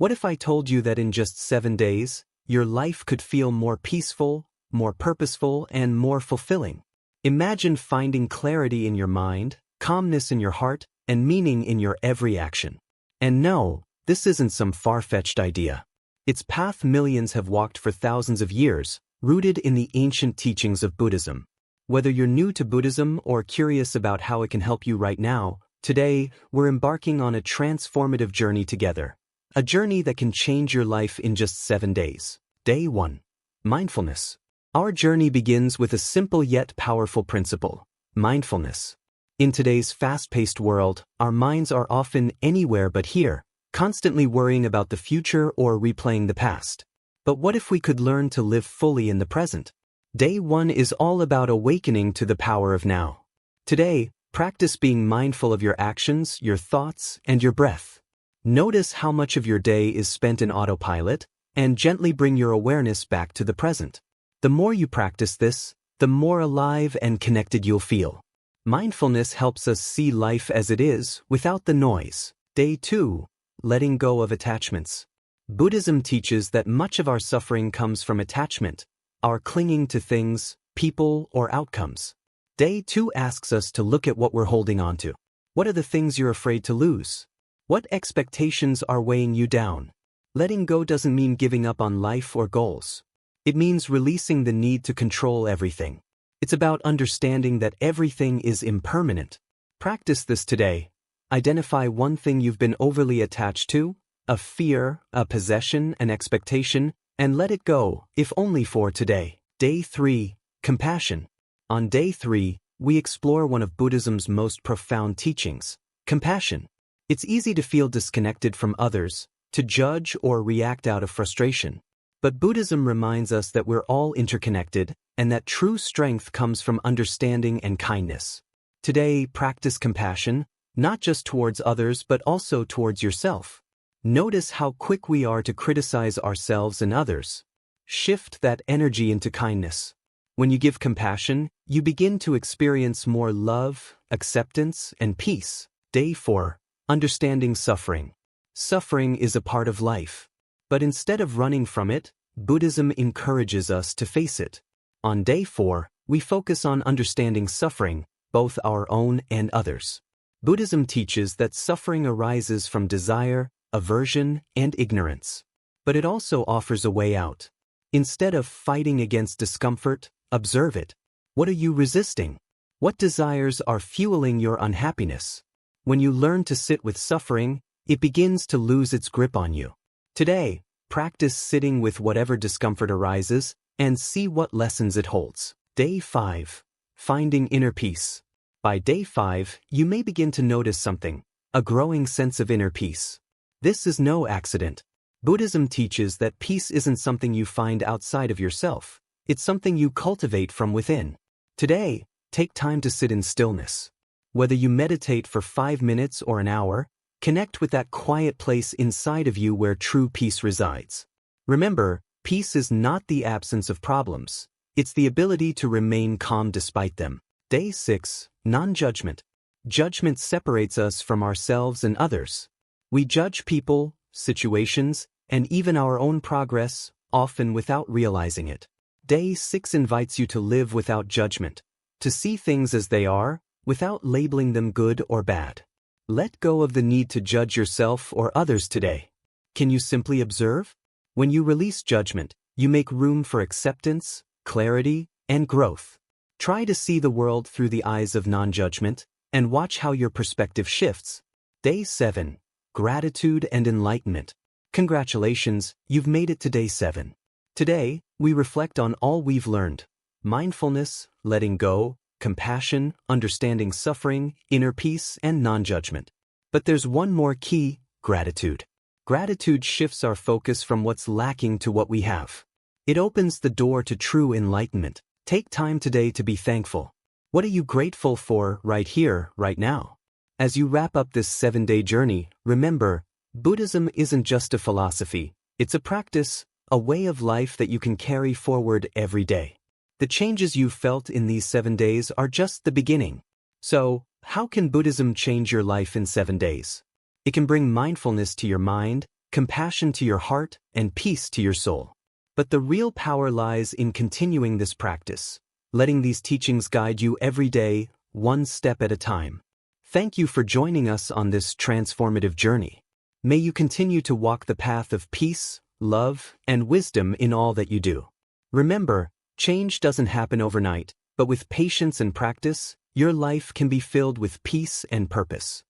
What if I told you that in just 7 days, your life could feel more peaceful, more purposeful, and more fulfilling? Imagine finding clarity in your mind, calmness in your heart, and meaning in your every action. And no, this isn't some far-fetched idea. It's path millions have walked for thousands of years, rooted in the ancient teachings of Buddhism. Whether you're new to Buddhism or curious about how it can help you right now, today, we're embarking on a transformative journey together. A journey that can change your life in just 7 days. Day 1. Mindfulness. Our journey begins with a simple yet powerful principle: mindfulness. In today's fast-paced world, our minds are often anywhere but here, constantly worrying about the future or replaying the past. But what if we could learn to live fully in the present? Day 1 is all about awakening to the power of now. Today, practice being mindful of your actions, your thoughts, and your breath. Notice how much of your day is spent in autopilot, and gently bring your awareness back to the present. The more you practice this, the more alive and connected you'll feel. Mindfulness helps us see life as it is, without the noise. Day 2. Letting go of attachments. Buddhism teaches that much of our suffering comes from attachment, our clinging to things, people, or outcomes. Day 2 asks us to look at what we're holding on to. What are the things you're afraid to lose? What expectations are weighing you down? Letting go doesn't mean giving up on life or goals. It means releasing the need to control everything. It's about understanding that everything is impermanent. Practice this today. Identify one thing you've been overly attached to, a fear, a possession, an expectation, and let it go, if only for today. Day 3. Compassion. On day 3, we explore one of Buddhism's most profound teachings: compassion. It's easy to feel disconnected from others, to judge or react out of frustration. But Buddhism reminds us that we're all interconnected, and that true strength comes from understanding and kindness. Today, practice compassion, not just towards others but also towards yourself. Notice how quick we are to criticize ourselves and others. Shift that energy into kindness. When you give compassion, you begin to experience more love, acceptance, and peace. Day 4. Understanding suffering. Suffering is a part of life. But instead of running from it, Buddhism encourages us to face it. On day 4, we focus on understanding suffering, both our own and others. Buddhism teaches that suffering arises from desire, aversion, and ignorance. But it also offers a way out. Instead of fighting against discomfort, observe it. What are you resisting? What desires are fueling your unhappiness? When you learn to sit with suffering, it begins to lose its grip on you. Today, practice sitting with whatever discomfort arises and see what lessons it holds. Day 5. Finding inner peace. By day 5, you may begin to notice something: a growing sense of inner peace. This is no accident. Buddhism teaches that peace isn't something you find outside of yourself. It's something you cultivate from within. Today, take time to sit in stillness. Whether you meditate for 5 minutes or an hour, connect with that quiet place inside of you where true peace resides. Remember, peace is not the absence of problems. It's the ability to remain calm despite them. Day 6. Non-judgment. Judgment separates us from ourselves and others. We judge people, situations, and even our own progress, often without realizing it. Day 6 invites you to live without judgment, to see things as they are, without labeling them good or bad. Let go of the need to judge yourself or others today. Can you simply observe? When you release judgment, you make room for acceptance, clarity, and growth. Try to see the world through the eyes of non-judgment, and watch how your perspective shifts. Day 7. Gratitude and enlightenment. Congratulations, you've made it to day 7. Today, we reflect on all we've learned: mindfulness, letting go, compassion, understanding suffering, inner peace, and non-judgment. But there's one more key: gratitude. Gratitude shifts our focus from what's lacking to what we have. It opens the door to true enlightenment. Take time today to be thankful. What are you grateful for right here, right now? As you wrap up this 7-day journey, remember, Buddhism isn't just a philosophy. It's a practice, a way of life that you can carry forward every day. The changes you've felt in these 7 days are just the beginning. So, how can Buddhism change your life in 7 days? It can bring mindfulness to your mind, compassion to your heart, and peace to your soul. But the real power lies in continuing this practice, letting these teachings guide you every day, one step at a time. Thank you for joining us on this transformative journey. May you continue to walk the path of peace, love, and wisdom in all that you do. Remember, change doesn't happen overnight, but with patience and practice, your life can be filled with peace and purpose.